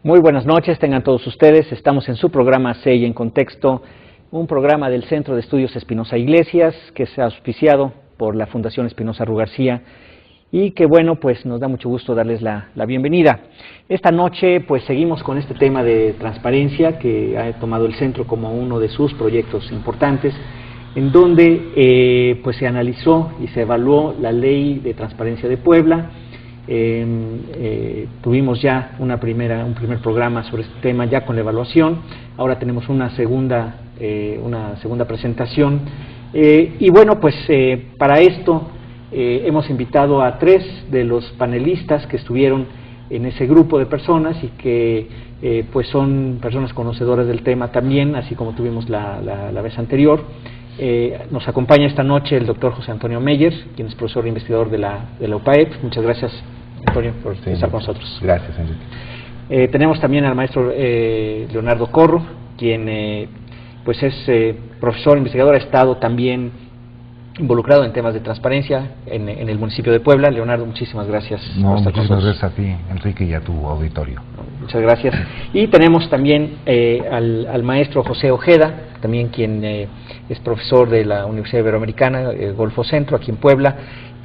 Muy buenas noches, tengan todos ustedes. Estamos en su programa CEI en Contexto, un programa del Centro de Estudios Espinosa Iglesias, que se ha auspiciado por la Fundación Espinosa Rú García, y que bueno, pues nos da mucho gusto darles la bienvenida. Esta noche pues seguimos con este tema de transparencia que ha tomado el centro como uno de sus proyectos importantes, en donde pues se analizó y se evaluó la Ley de Transparencia de Puebla. Tuvimos ya un primer programa sobre este tema ya con la evaluación. Ahora tenemos una segunda presentación, y bueno, pues para esto hemos invitado a 3 de los panelistas que estuvieron en ese grupo de personas y que pues son personas conocedoras del tema también, así como tuvimos la vez anterior. Nos acompaña esta noche el doctor José Antonio Meyer, quien es profesor e investigador de la UPAEP. Muchas gracias, Antonio, por estar con nosotros. Gracias, Enrique. Tenemos también al maestro Leonardo Corro, quien pues es profesor, investigador, ha estado también involucrado en temas de transparencia en el municipio de Puebla. Leonardo, muchísimas gracias por estar con nosotros. Muchísimas gracias a ti, Enrique, y a tu auditorio. Muchas gracias. Y tenemos también al maestro José Ojeda, también quien es profesor de la Universidad Iberoamericana, Golfo Centro, aquí en Puebla,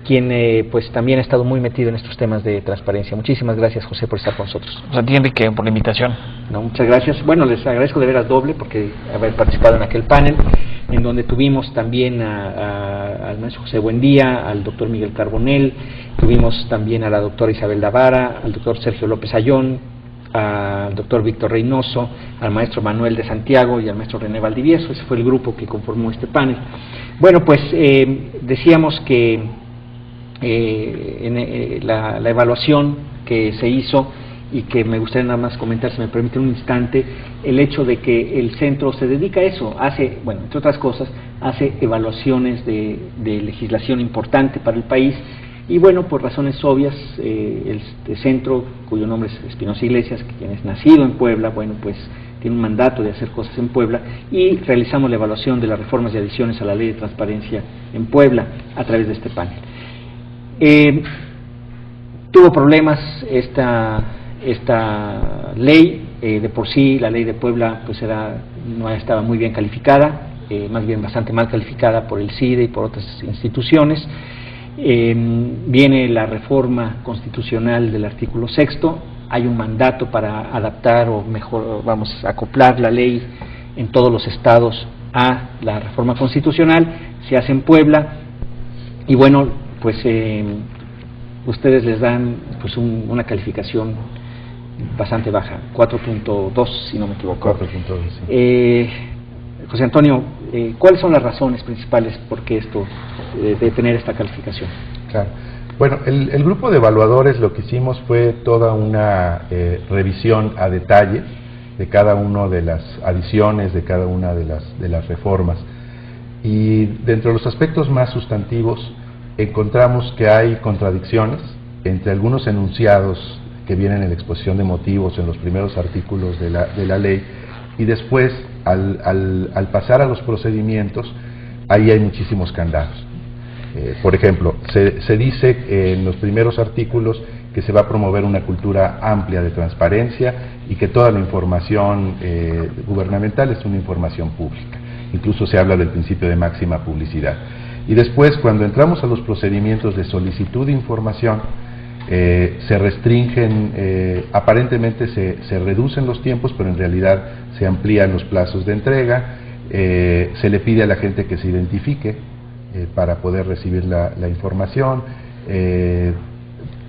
quien pues también ha estado muy metido en estos temas de transparencia. Muchísimas gracias, José, por estar con nosotros. A ti, Enrique, por la invitación. No, muchas gracias. Bueno, les agradezco de veras doble porque haber participado en aquel panel, en donde tuvimos también al maestro José Buendía, al doctor Miguel Carbonell, tuvimos también a la doctora Isabel Davara, al doctor Sergio López Ayón, al doctor Víctor Reynoso, al maestro Manuel de Santiago y al maestro René Valdivieso. Ese fue el grupo que conformó este panel. Bueno, pues decíamos que la evaluación que se hizo, y que me gustaría nada más comentar, si me permite un instante, el hecho de que el centro se dedica a eso, hace, bueno, entre otras cosas, hace evaluaciones de legislación importante para el país, y bueno, por razones obvias, el centro, cuyo nombre es Espinosa Iglesias, quien es nacido en Puebla, bueno, pues tiene un mandato de hacer cosas en Puebla, y realizamos la evaluación de las reformas y adiciones a la Ley de Transparencia en Puebla a través de este panel. Tuvo problemas esta ley, de por sí la ley de Puebla pues no estaba muy bien calificada, más bien bastante mal calificada por el CIDE y por otras instituciones. Viene la reforma constitucional del artículo 6º, hay un mandato para adaptar o mejor, acoplar la ley en todos los estados a la reforma constitucional, se hace en Puebla, y bueno, pues ustedes les dan pues una calificación bastante baja, 4.2 si no me equivoco. 4.2, sí. José Antonio, ¿cuáles son las razones principales por qué esto de tener esta calificación? Claro. Bueno, el grupo de evaluadores lo que hicimos fue toda una revisión a detalle de cada una de las adiciones, de cada una de las reformas, y dentro de los aspectos más sustantivos encontramos que hay contradicciones entre algunos enunciados que vienen en la exposición de motivos en los primeros artículos de la ley, y después al pasar a los procedimientos ahí hay muchísimos candados. Por ejemplo, se dice en los primeros artículos que se va a promover una cultura amplia de transparencia y que toda la información gubernamental es una información pública. Incluso se habla del principio de máxima publicidad. Y después, cuando entramos a los procedimientos de solicitud de información, se restringen, aparentemente se reducen los tiempos, pero en realidad se amplían los plazos de entrega, se le pide a la gente que se identifique para poder recibir la información.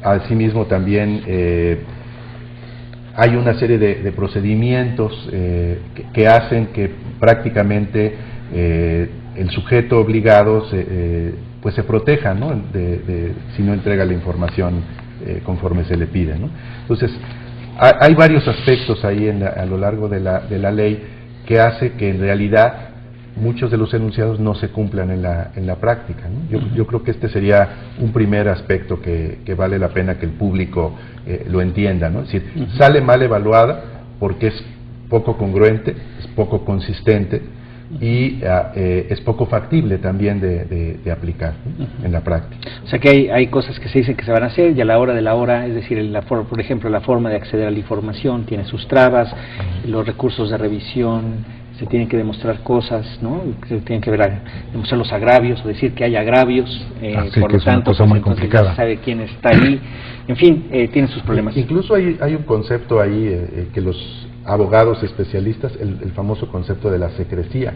Asimismo también hay una serie de procedimientos que hacen que prácticamente el sujeto obligado pues se proteja, ¿no? Si no entrega la información conforme se le pide, ¿no? Entonces, hay varios aspectos ahí a lo largo de la ley que hace que en realidad muchos de los enunciados no se cumplan en la práctica, ¿no? Yo creo que este sería un primer aspecto que vale la pena que el público lo entienda, ¿no? Es decir, sale mal evaluada porque es poco congruente, es poco consistente y es poco factible también de aplicar, ¿no?, en la práctica. O sea que hay cosas que se dicen que se van a hacer y a la hora de la hora, es decir, por ejemplo, la forma de acceder a la información tiene sus trabas, los recursos de revisión, se tienen que demostrar cosas, ¿no? Se tienen que demostrar los agravios o decir que hay agravios, por lo tanto, pues, entonces ya se sabe quién está ahí, en fin, tiene sus problemas. Incluso hay un concepto ahí que los abogados especialistas, el famoso concepto de la secrecía.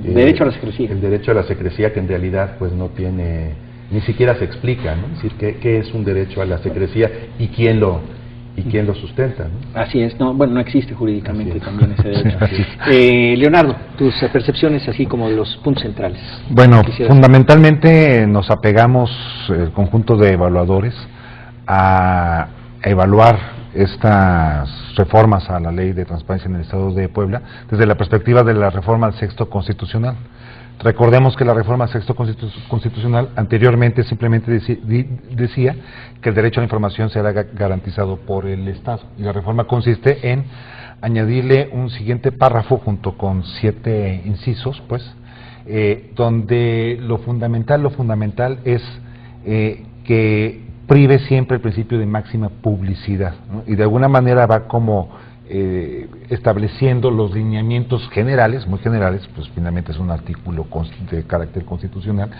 Derecho a la secrecía. El derecho a la secrecía, que en realidad pues no tiene, ni siquiera se explica, ¿no? Es decir, ¿qué es un derecho a la secrecía y quién lo sustenta, ¿no? Así es, no existe jurídicamente también ese derecho. Leonardo, tus percepciones así como de los puntos centrales. Bueno, fundamentalmente nos apegamos, el conjunto de evaluadores, a evaluar estas reformas a la Ley de Transparencia en el Estado de Puebla desde la perspectiva de la reforma al Sexto Constitucional. Recordemos que la reforma al Sexto Constitucional anteriormente simplemente decía que el derecho a la información será garantizado por el Estado, y la reforma consiste en añadirle un siguiente párrafo junto con 7 incisos, pues, donde lo fundamental es que prive siempre el principio de máxima publicidad, ¿no? Y de alguna manera va como estableciendo los lineamientos generales, muy generales, pues finalmente es un artículo de carácter constitucional,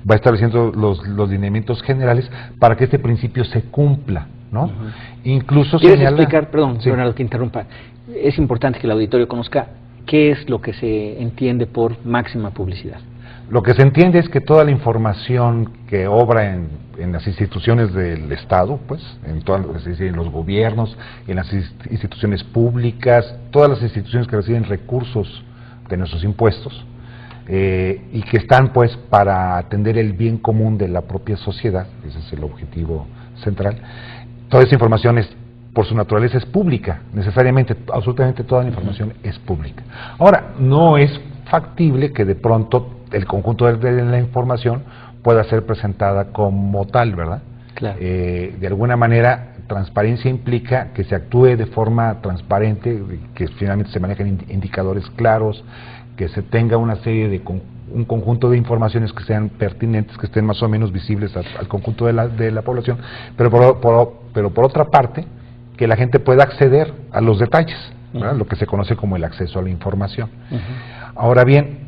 va estableciendo los lineamientos generales para que este principio se cumpla, ¿no? Incluso ¿Quieres señala, explicar, perdón, sí, Leonardo, que interrumpa, es importante que el auditorio conozca qué es lo que se entiende por máxima publicidad? Lo que se entiende es que toda la información que obra en las instituciones del Estado, pues, es decir, en los gobiernos, en las instituciones públicas, todas las instituciones que reciben recursos de nuestros impuestos, y que están, pues, para atender el bien común de la propia sociedad, ese es el objetivo central. Toda esa información por su naturaleza es pública, necesariamente, absolutamente toda la información es pública. Ahora, no es factible que de pronto el conjunto de la información pueda ser presentada como tal, ¿verdad? Claro. De alguna manera, transparencia implica que se actúe de forma transparente, que finalmente se manejen indicadores claros, que se tenga una serie de un conjunto de informaciones que sean pertinentes, que estén más o menos visibles al conjunto de la población, pero por otra parte, que la gente pueda acceder a los detalles, ¿verdad? Lo que se conoce como el acceso a la información. Ahora bien,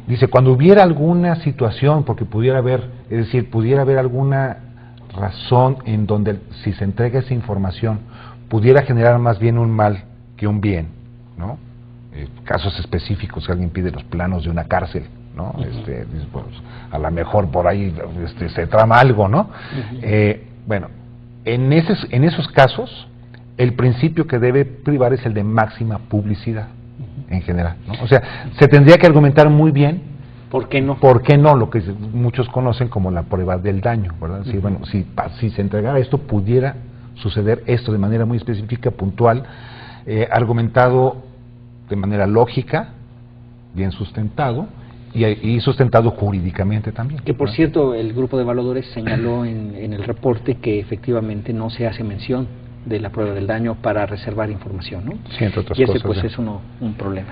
dice, cuando hubiera alguna situación, porque pudiera haber alguna razón en donde si se entrega esa información pudiera generar más bien un mal que un bien, ¿no? Casos específicos, que alguien pide los planos de una cárcel, ¿no? Pues, a lo mejor por ahí se trama algo, ¿no? Bueno, en esos casos, el principio que debe privar es el de máxima publicidad, en general, ¿no? O sea, se tendría que argumentar muy bien ¿por qué no? ¿Por qué no? Lo que muchos conocen como la prueba del daño, ¿verdad? Sí, bueno, si se entregara esto, pudiera suceder esto de manera muy específica, puntual, argumentado de manera lógica, bien sustentado, y sustentado jurídicamente también. Que por cierto, el grupo de evaluadores señaló en el reporte que efectivamente no se hace mención de la prueba del daño para reservar información, ¿no? Sí, entre otras y ese cosas, pues ¿sí? es un problema.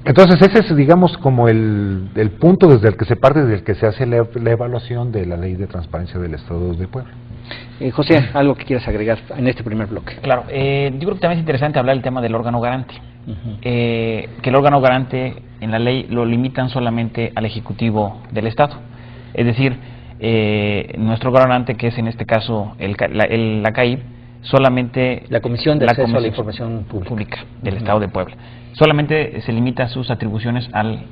Entonces ese es, digamos, como el punto desde el que se parte, desde el que se hace la evaluación de la Ley de Transparencia del Estado de Puebla. José, algo que quieras agregar en este primer bloque. Claro, yo creo que también es interesante hablar del tema del órgano garante. Que el órgano garante en la ley lo limitan solamente al Ejecutivo del Estado. Es decir, nuestro garante, que es en este caso la CAIP, solamente la Comisión de Acceso a la Información Pública del Estado de Puebla, solamente se limita sus atribuciones al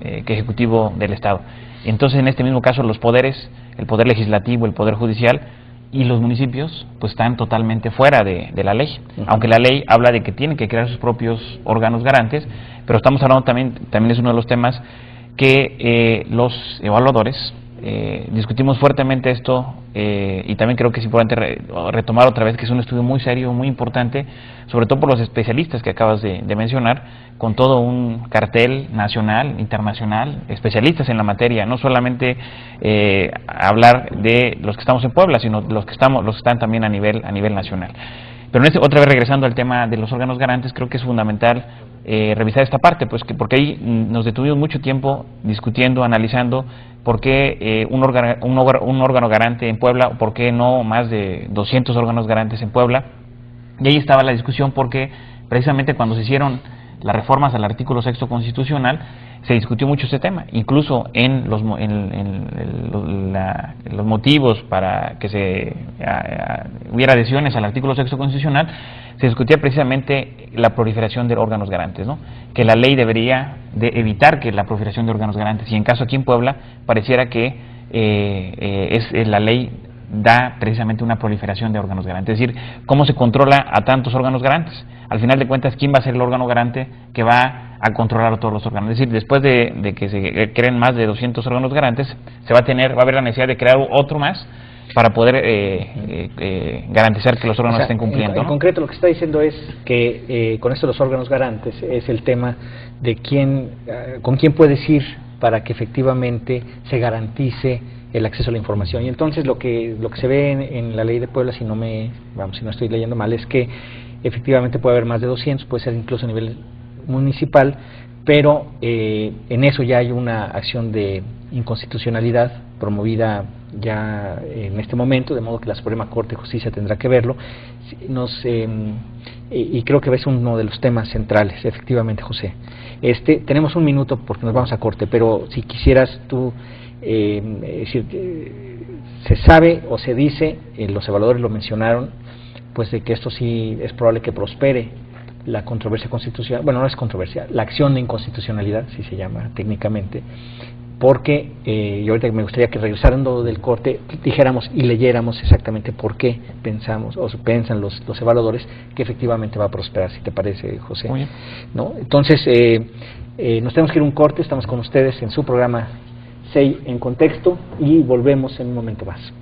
Ejecutivo del Estado. Entonces, en este mismo caso, los poderes, el Poder Legislativo, el Poder Judicial y los municipios, pues están totalmente fuera de la ley. Aunque la ley habla de que tienen que crear sus propios órganos garantes, pero estamos hablando también es uno de los temas que los evaluadores discutimos fuertemente esto, y también creo que es importante retomar otra vez que es un estudio muy serio, muy importante, sobre todo por los especialistas que acabas de mencionar, con todo un cartel nacional, internacional, especialistas en la materia, no solamente hablar de los que estamos en Puebla, sino los que están también a nivel nacional. Pero otra vez regresando al tema de los órganos garantes, creo que es fundamental revisar esta parte, pues porque ahí nos detuvimos mucho tiempo discutiendo, analizando por qué un órgano garante en Puebla, o por qué no más de 200 órganos garantes en Puebla. Y ahí estaba la discusión porque precisamente cuando se hicieron las reformas al artículo 6º constitucional, se discutió mucho este tema, incluso en los motivos para que hubiera adhesiones al artículo 6º constitucional, se discutía precisamente la proliferación de órganos garantes, ¿no? Que la ley debería de evitar que la proliferación de órganos garantes, y en caso aquí en Puebla pareciera que la ley da precisamente una proliferación de órganos garantes, es decir, cómo se controla a tantos órganos garantes. Al final de cuentas, ¿quién va a ser el órgano garante que va a controlar a todos los órganos? Es decir, después de que se creen más de 200 órganos garantes, va a haber la necesidad de crear otro más para poder garantizar que los órganos estén cumpliendo. En concreto, lo que está diciendo es que con esto de los órganos garantes es el tema de con quién puedes ir para que efectivamente se garantice el acceso a la información. Y entonces lo que se ve en la ley de Puebla, si no estoy leyendo mal, es que efectivamente puede haber más de 200, puede ser incluso a nivel municipal, pero en eso ya hay una acción de inconstitucionalidad promovida ya en este momento, de modo que la Suprema Corte de Justicia tendrá que verlo. Y creo que es uno de los temas centrales, efectivamente, José. Tenemos un minuto porque nos vamos a corte, pero si quisieras tú decir, se sabe o se dice, los evaluadores lo mencionaron, pues de que esto sí es probable que prospere la controversia constitucional, bueno, no es controversia, la acción de inconstitucionalidad, si se llama técnicamente, porque yo ahorita me gustaría que regresando del corte dijéramos y leyéramos exactamente por qué pensamos o piensan los evaluadores que efectivamente va a prosperar, si te parece, José. Muy bien. ¿No? Entonces, nos tenemos que ir a un corte, estamos con ustedes en su programa 6 en Contexto y volvemos en un momento más.